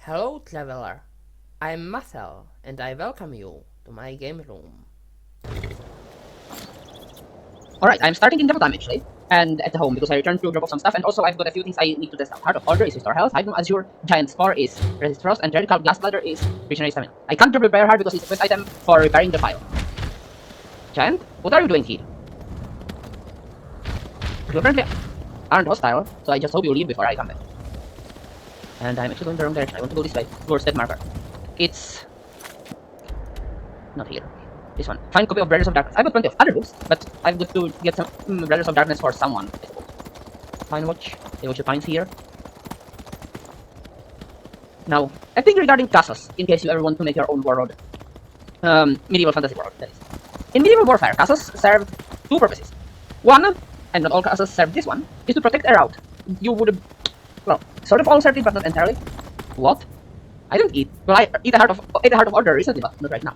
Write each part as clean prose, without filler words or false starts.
Hello, traveler. I'm Mathel, and I welcome you to my game room. Alright, I'm starting in double time actually, and at the home because I returned to drop off some stuff, and also I've got a few things I need to test out. Heart of Order is restore health, Item Azure, Giant Spore is resist frost, and Radical Glass Bladder is regenerate stamina. I can't drop repair heart because it's a quest item for repairing the file. Giant, what are you doing here? You apparently aren't hostile, so I just hope you leave before I come back. And I'm actually going the wrong direction. I want to go this way, towards that marker. It's not here. This one. Find copy of Brothers of Darkness. I've got plenty of other books, but I've got to get some Brothers of Darkness for someone. Find watch. See what you find here. Now, I think regarding castles, in case you ever want to make your own world, medieval fantasy world, that is. In medieval warfare, castles served two purposes. One, and not all castles serve this one, is to protect a route. You would, well, sort of all served it, but not entirely. What? I don't eat. Well, I ate a heart of order recently, but not right now.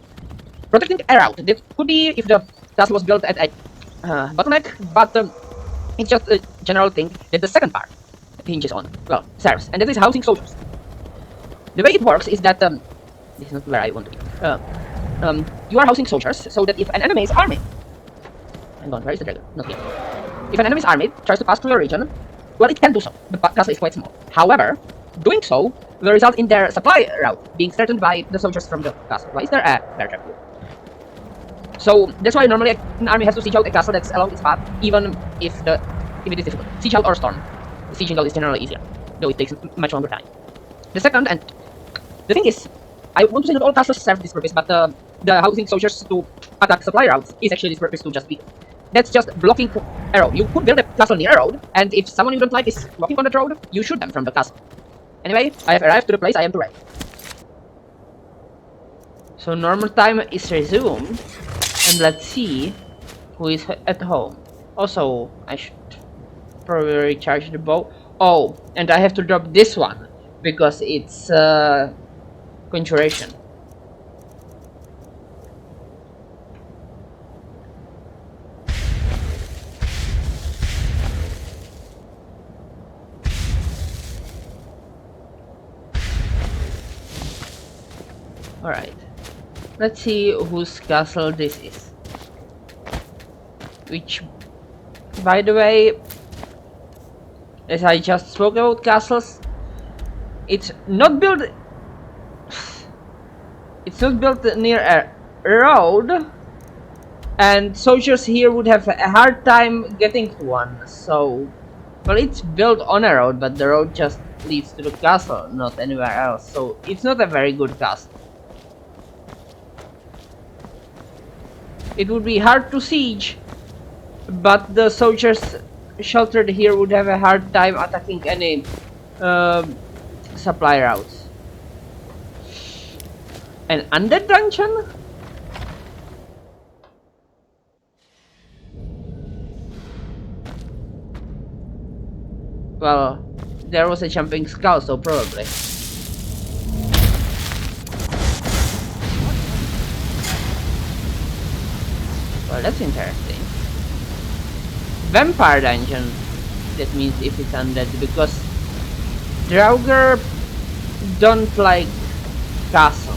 Protecting a route. That could be if the castle was built at a bottleneck, but it's just a general thing that the second part hinges on. Well, serves, and that is housing soldiers. The way it works is that this is not where I want to be. You are housing soldiers so that if an enemy's army, hang on, where is the dragon? Not here. If an enemy's army tries to pass through your region, well, it can do so. The castle is quite small. However, doing so will result in their supply route being threatened by the soldiers from the castle. Why is there a bear trap here? So that's why normally an army has to siege out a castle that's along its path, even if it is difficult. Siege out or storm. Sieging out is generally easier, though it takes much longer time. The second, and the thing is, I want to say not all castles serve this purpose, but the housing soldiers to attack supply routes is actually this purpose to just be. That's just blocking a road. You could build a castle near a road, and if someone you don't like is walking on that road, you shoot them from the castle. Anyway, I have arrived to the place I am to wreck. So normal time is resumed, and let's see who is at home. Also, I should probably recharge the bow. Oh, and I have to drop this one because it's Conjuration. Alright, let's see whose castle this is. Which, by the way, as I just spoke about castles, it's not built near a road, and soldiers here would have a hard time getting to one. So, well, it's built on a road, but the road just leads to the castle, not anywhere else. So it's not a very good castle. It would be hard to siege, but the soldiers sheltered here would have a hard time attacking any supply routes. An undead dungeon? Well, there was a jumping skull, so probably. Well, that's interesting. Vampire dungeon. That means if it's undead, because Draugr don't like castles.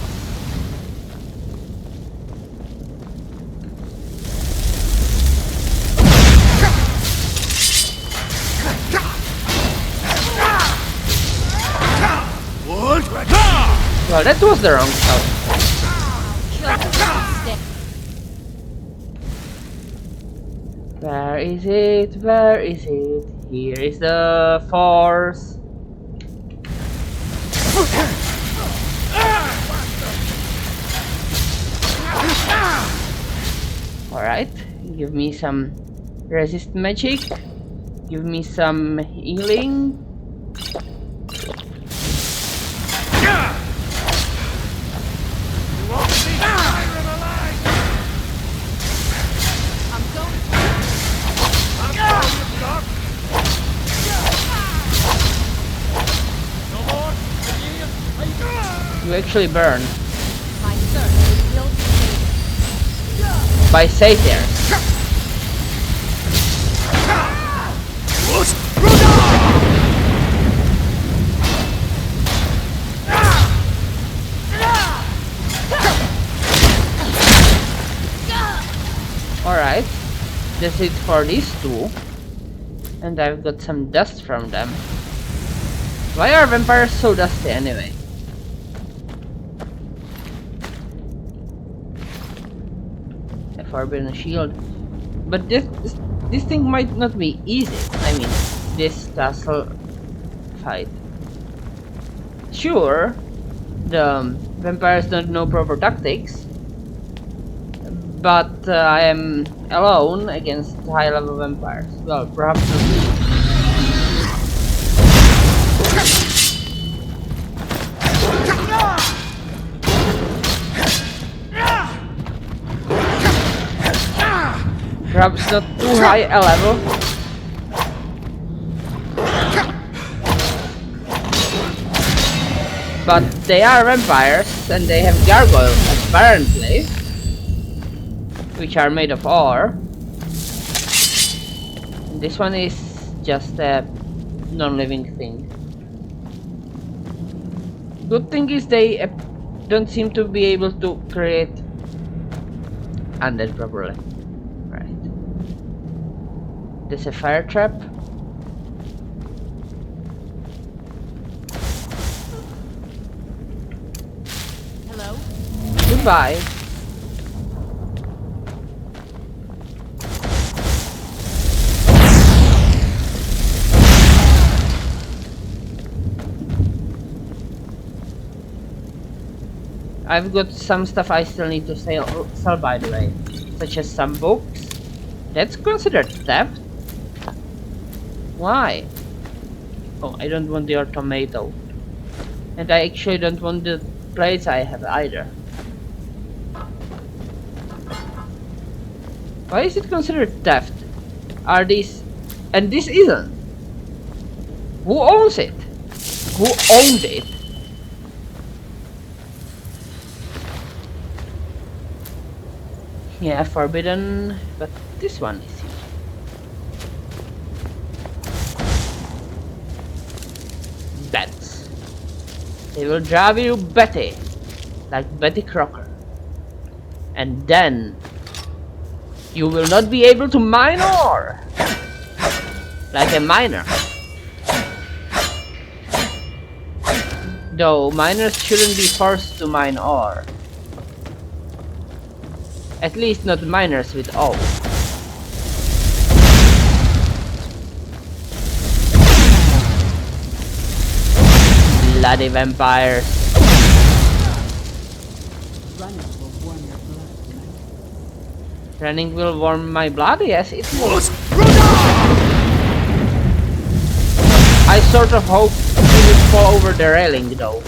Well, that was the wrong spell. Where is it? Where is it? Here is the force. Alright, give me some resist magic. Give me some healing. You actually burn. My search will by satyrs. That's it for these two. And I've got some dust from them. Why are vampires so dusty anyway? A forbidden shield. But this thing might not be easy. I mean, this castle fight. Sure, the vampires don't know proper tactics, but I am alone against high-level vampires. Well, perhaps not. Perhaps not too high a level. But they are vampires and they have gargoyles apparently, which are made of ore. This one is just a non-living thing. Good thing is they don't seem to be able to create undead properly. Right. There's a fire trap. Hello? Goodbye. I've got some stuff I still need to sell by the way, such as some books. That's considered theft? Why? Oh, I don't want your tomato. And I actually don't want the plates I have either. Why is it considered theft? Are these... And this isn't. Who owns it? Who owned it? Yeah, forbidden, but this one is here. Bats. They will drive you Betty, like Betty Crocker. And then you will not be able to mine ore, like a miner. Though miners shouldn't be forced to mine ore. At least not miners with all. Bloody vampires. Running will warm my blood? Yes, it will. I sort of hope he would fall over the railing though.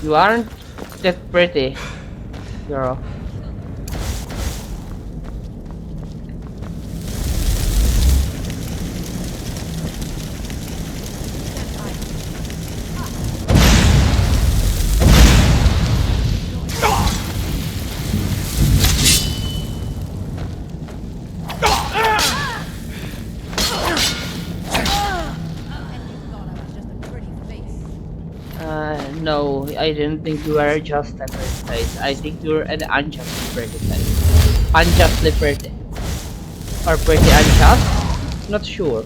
You aren't that pretty, girl. No, I didn't think you were just a pretty face. I think you're an unjustly pretty face. Unjustly pretty. Or pretty unjust? Not sure.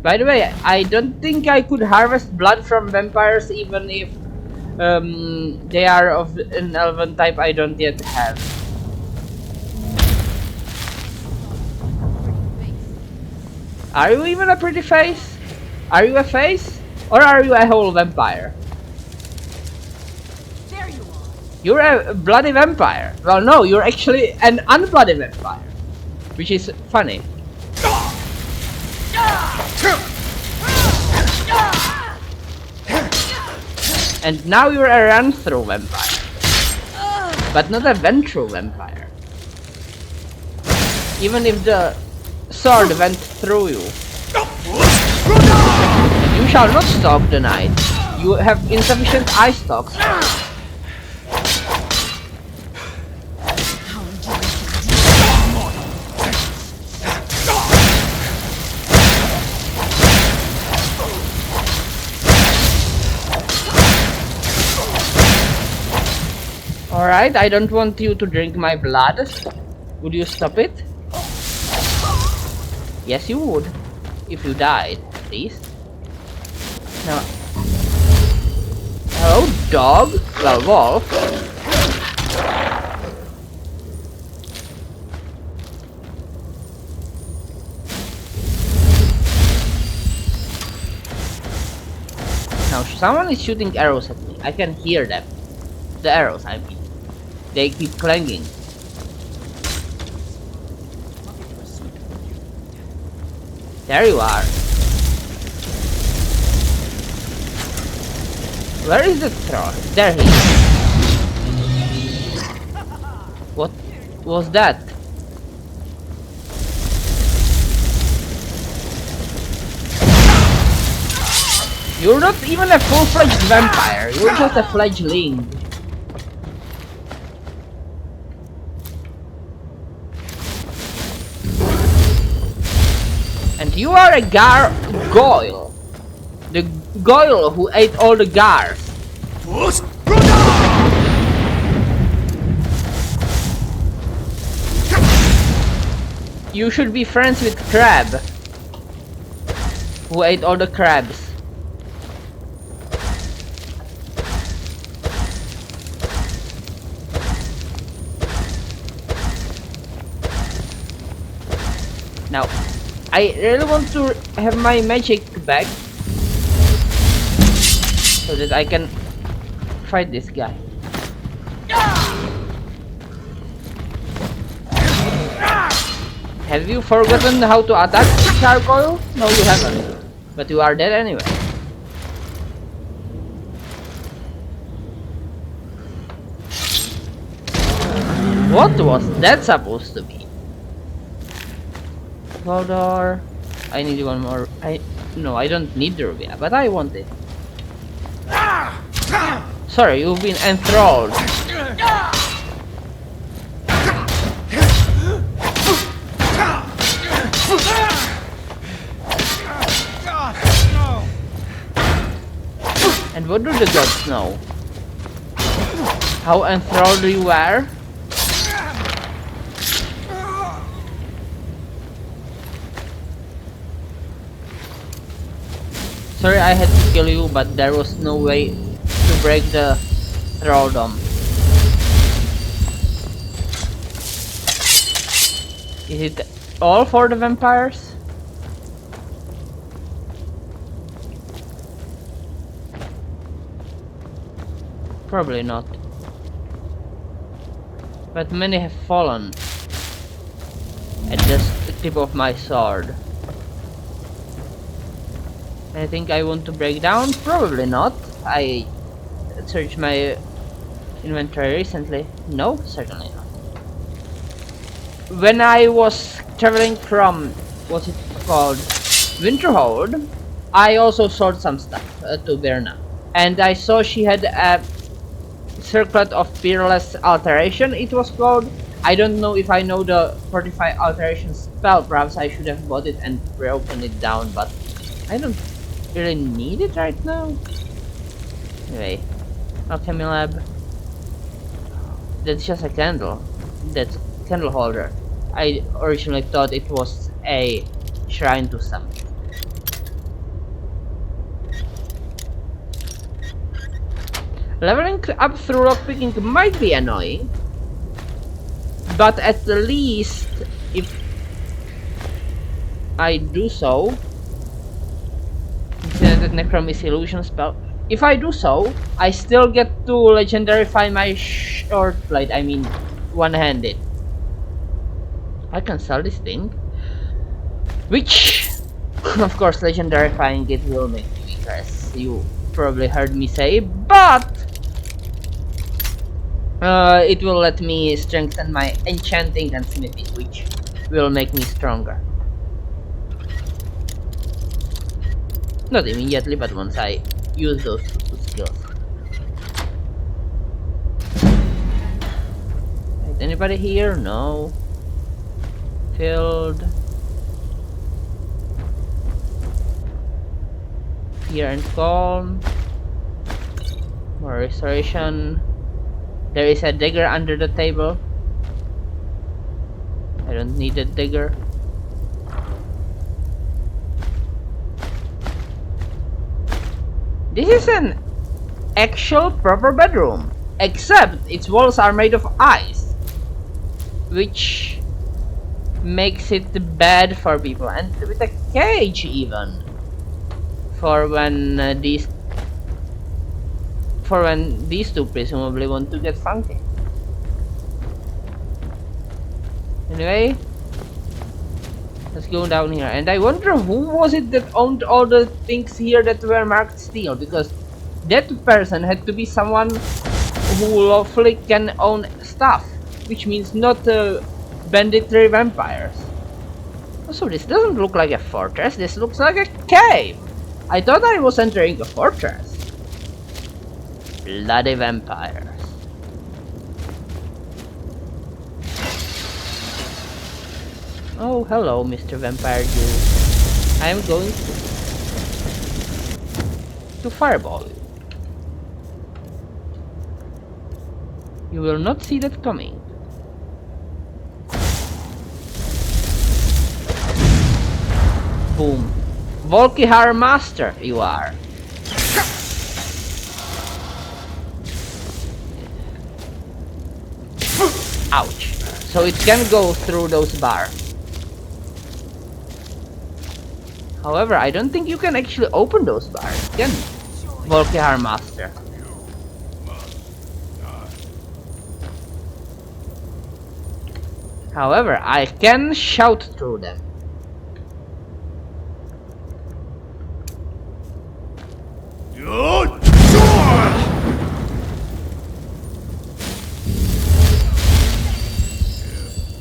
By the way, I don't think I could harvest blood from vampires even if they are of an elven type I don't yet have. Are you even a pretty face? Are you a face? Or are you a whole vampire? There you are. You're a bloody vampire. Well, no, you're actually an unbloody vampire. Which is funny. And now you're a run-through vampire. But not a vent-through vampire. Even if the sword went through you. You shall not stalk the night. You have insufficient eye stalks. Alright, I don't want you to drink my blood. Would you stop it? Yes, you would. If you died, please. Now. Hello, dog? Well, wolf. Now, someone is shooting arrows at me. I can hear them. The arrows, I mean. They keep clanging. There you are. Where is the troll? There he is. What was that? You're not even a full-fledged vampire. You're just a fledgling. And you are a gargoyle. The goyle who ate all the gars. You should be friends with Crab, who ate all the crabs. Now, I really want to have my magic back so that I can fight this guy. Have you forgotten how to attack gargoyle? No, you haven't. But you are dead anyway. What was that supposed to be? Door. I need one more. No, I don't need the ruby, but I want it. Sorry, you've been enthralled. And what do the gods know? How enthralled you were? Sorry I had to kill you, but there was no way to break the thraldom. Is it all for the vampires? Probably not. But many have fallen at just the tip of my sword. I think I want to break down? Probably not. I searched my inventory recently. No, certainly not. When I was traveling from, what's it called, Winterhold, I also sold some stuff to Berna. And I saw she had a Circlet of Peerless Alteration, it was called. I don't know if I know the Fortify Alteration spell. Perhaps I should have bought it and broken it down, but I don't really need it right now. Anyway, Alchemy Lab. That's just a candle. That's a candle holder. I originally thought it was a shrine to something. Leveling up through lockpicking might be annoying, but at least if I do so, that Necrom is illusion spell. If I do so, I still get to legendarify my short blade. I mean, one-handed. I can sell this thing, which, of course, legendarifying it will make me weaker, as you probably heard me say, but it will let me strengthen my enchanting and smithing, which will make me stronger. Not immediately, but once I use those two skills. Is anybody here? No. Filled. Fear and calm. More restoration. There is a dagger under the table. I don't need a dagger. This is an actual proper bedroom, except its walls are made of ice, which makes it bad for people, and with a cage even for when these two presumably want to get funky. Anyway, let's go down here, and I wonder who was it that owned all the things here that were marked steel, because that person had to be someone who lawfully can own stuff, which means not banditry vampires. Also, this doesn't look like a fortress, this looks like a cave. I thought I was entering a fortress. Bloody vampires. Oh, hello, Mr. Vampire Dude. I am going to fireball you. You will not see that coming. Boom. Volkihar Master, you are. Ouch. So it can go through those bars. However, I don't think you can actually open those bars, can you? Volkihar Master. However, I can shout through them.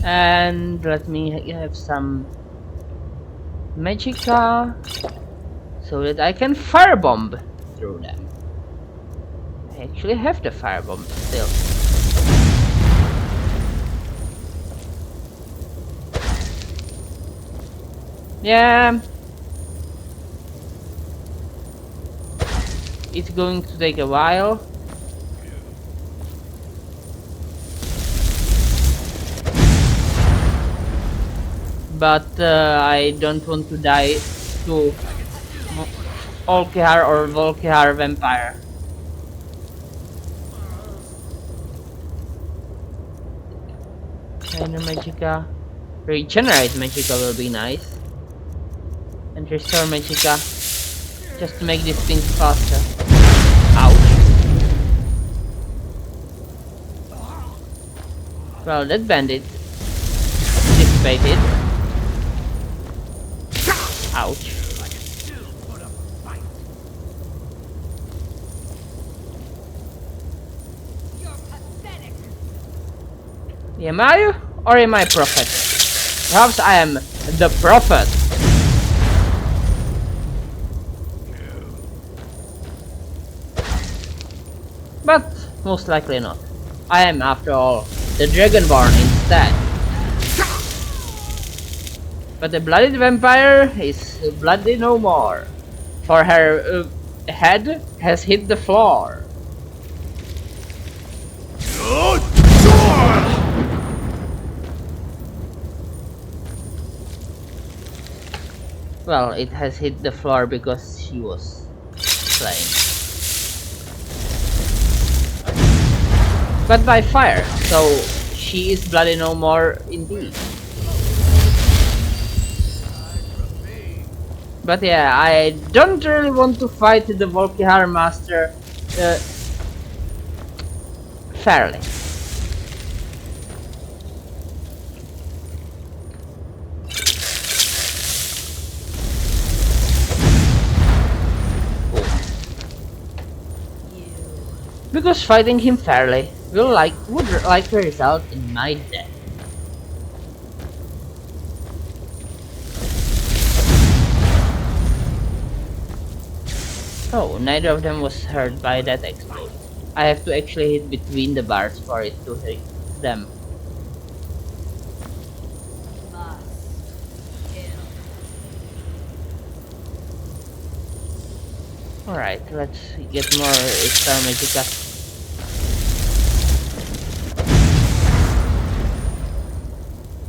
And let me have some magicka so that I can firebomb through them. I actually have the firebomb still. Yeah, it's going to take a while. But I don't want to die to Volkihar or Volkihar Vampire. And magicka. Regenerate magicka will be nice. And restore magicka. Just to make these things faster. Ouch. Well, that bandit dissipated. Ouch. Am I or am I prophet? Perhaps I am the prophet. But most likely not. I am, after all, the Dragonborn instead. But the bloody vampire is bloody no more, for her head has hit the floor. Well, it has hit the floor because she was slain. But by fire, so she is bloody no more indeed. But yeah, I don't really want to fight the Volkihar Master fairly. Because fighting him fairly would likely result in my death. Oh, neither of them was hurt by that explosion. I have to actually hit between the bars for it to hit them. Alright, let's get more Star Magicka.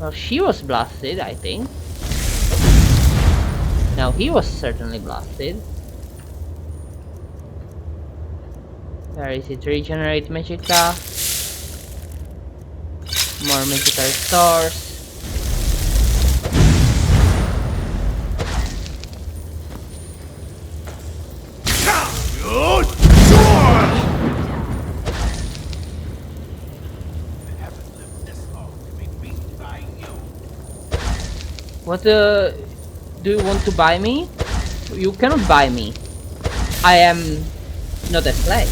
Well, she was blasted, I think. Now he was certainly blasted. Where is it? Regenerate Magicka. More Magicka restores. What do you want to buy me? You cannot buy me. I am not a slave.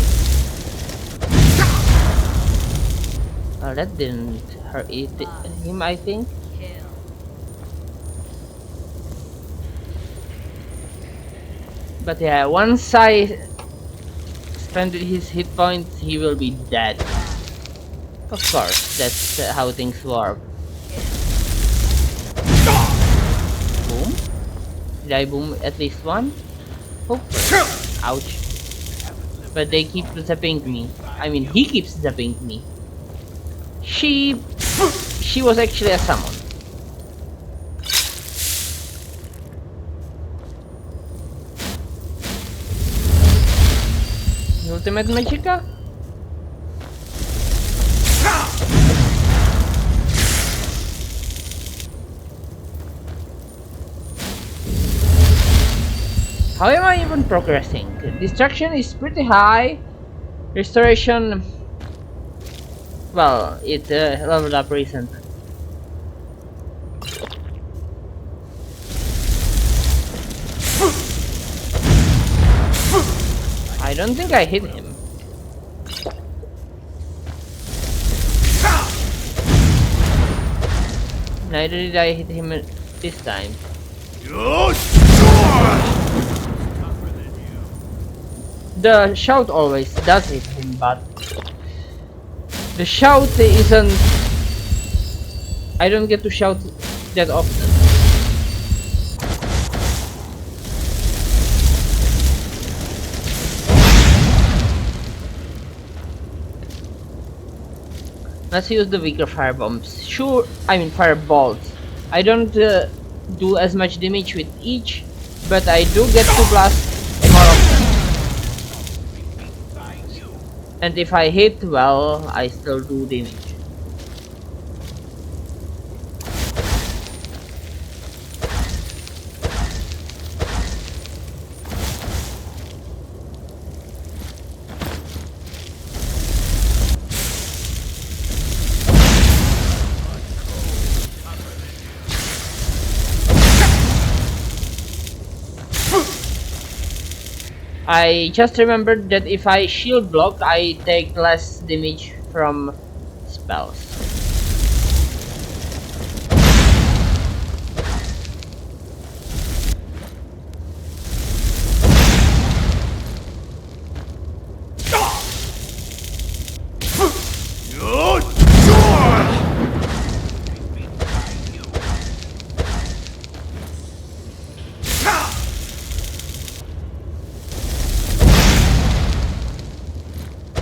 Well, that didn't hurt him, I think. But yeah, once I spend his hit points, he will be dead. Of course, that's how things work. Boom. Did I boom at least one? Hopefully. Ouch. But they keep zapping me. I mean, he keeps zapping me. She was actually a summon. Ultimate Magicka? How am I even progressing? Destruction is pretty high. Restoration, well, it leveled up recently. I don't think I hit him. Neither did I hit him this time. The shout always does hit him, but the shout isn't... I don't get to shout that often. Let's use the weaker fire bombs. Sure, I mean fire bolts. I don't do as much damage with each, but I do get to blast more often. And if I hit well, I still do damage. I just remembered that if I shield block, I take less damage from spells.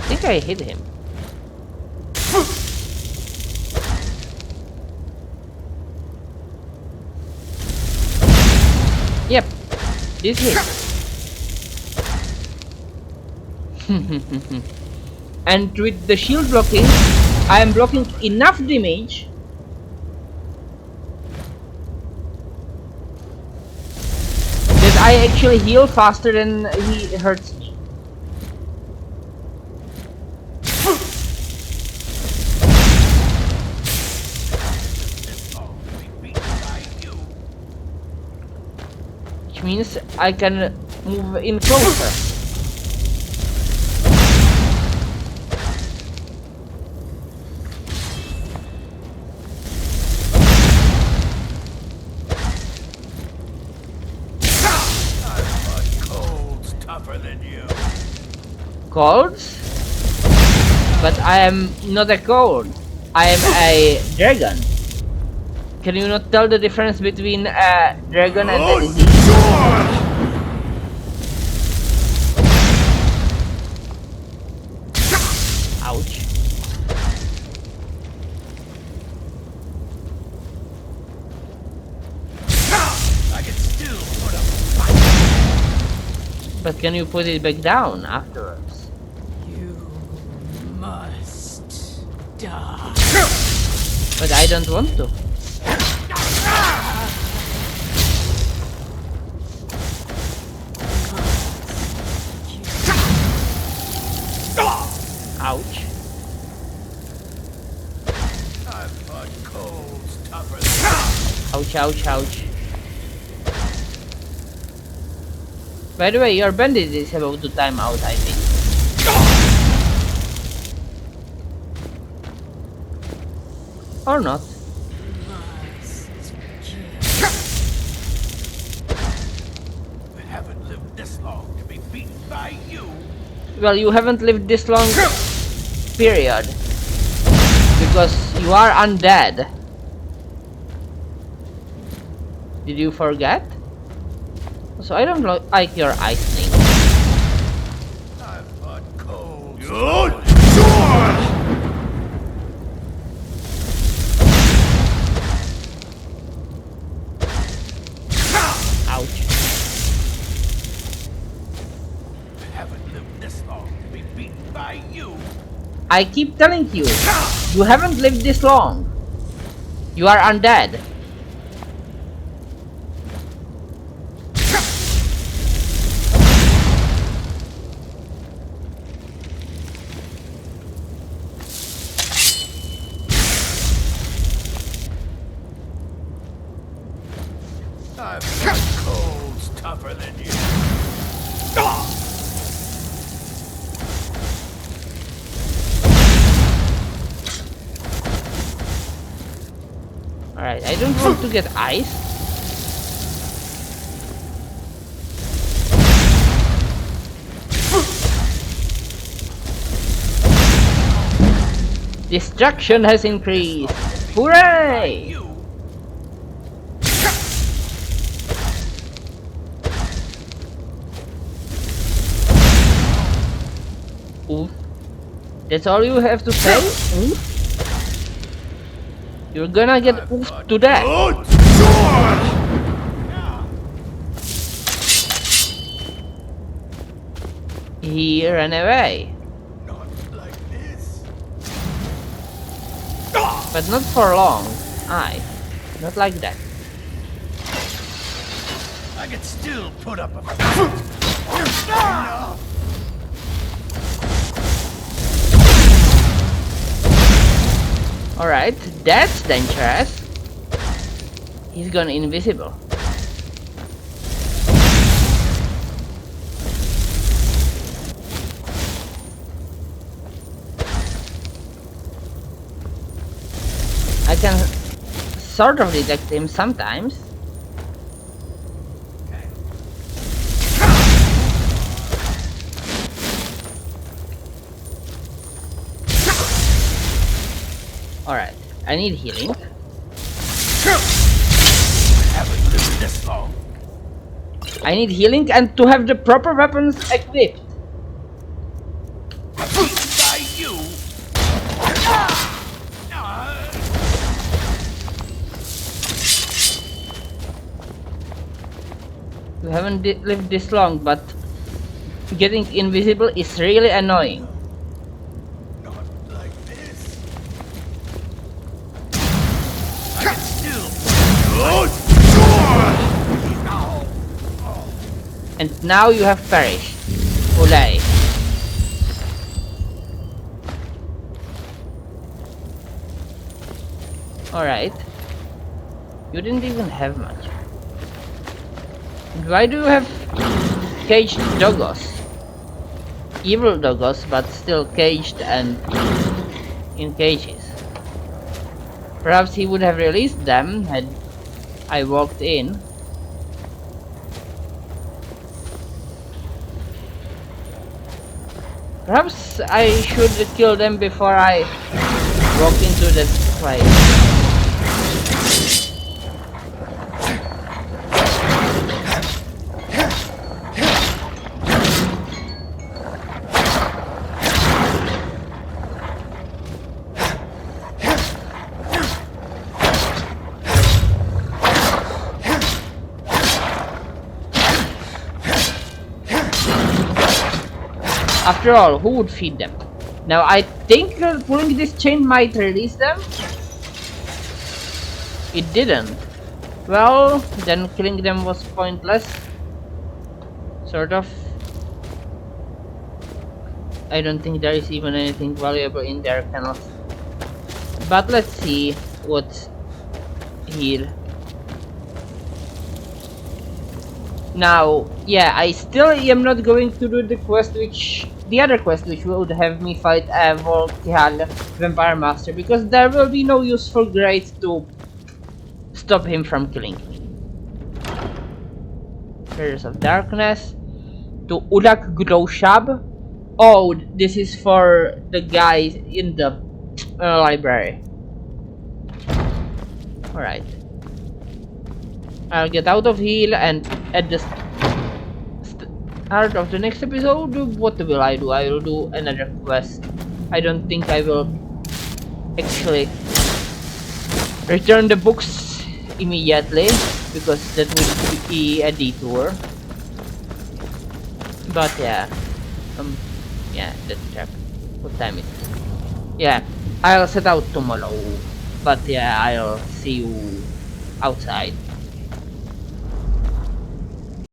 I think I hit him. Yep, this hit. And with the shield blocking, I am blocking enough damage that I actually heal faster than he hurts me. Which means I can move in closer. Colds? But I am not a cold. I am a dragon. Can you not tell the difference between a dragon and a disease? Ouch. But can you put it back down afterwards? You must die. But I don't want to. Ouch. Ouch, ouch, ouch. By the way, your bandit is about to time out, I think. Or not. I haven't lived this long to be beaten by you. Well, you haven't lived this long, period. Because you are undead. Did you forget? So I don't like your ice thing. I've fought cold. Ouch. I haven't lived this long to be beaten by you. I keep telling you, you haven't lived this long. You are undead. I've fought colds tougher than you. Alright, I don't want to get ice. Destruction has increased. Hooray! You. Oof. That's all you have to say? Oof. You're gonna get oofed to death. He ran away. Not like this. But not for long. Aye. Not like that. I could still put up a fight. Alright, that's dangerous. He's gone invisible. I can sort of detect him sometimes. Alright, I need healing. Haven't lived this long. I need healing and to have the proper weapons equipped. Beaten by you. You haven't lived this long, but getting invisible is really annoying. Not like this. I can still. And now you have perished. Hooray. Alright. You didn't even have much. And why do you have caged doggos? Evil doggos, but still caged and in cages. Perhaps he would have released them had I walked in. Perhaps I should kill them before I walk into that place. After all, who would feed them? Now I think pulling this chain might release them. It didn't. Well, then killing them was pointless. Sort of. I don't think there is even anything valuable in their kennels. But let's see what's here. Now, yeah, I still am not going to do the other quest which would have me fight a Volkihal Vampire Master, because there will be no useful grade to stop him from killing me. Barriers of Darkness. To Udak Groshab. Oh, this is for the guys in the library. Alright. I'll get out of here, and at the start of the next episode, what will I do? I will do another quest. I don't think I will actually return the books immediately, because that would be a detour. But yeah. Yeah, let's check. What time is it? Yeah, I'll set out tomorrow. But yeah, I'll see you outside.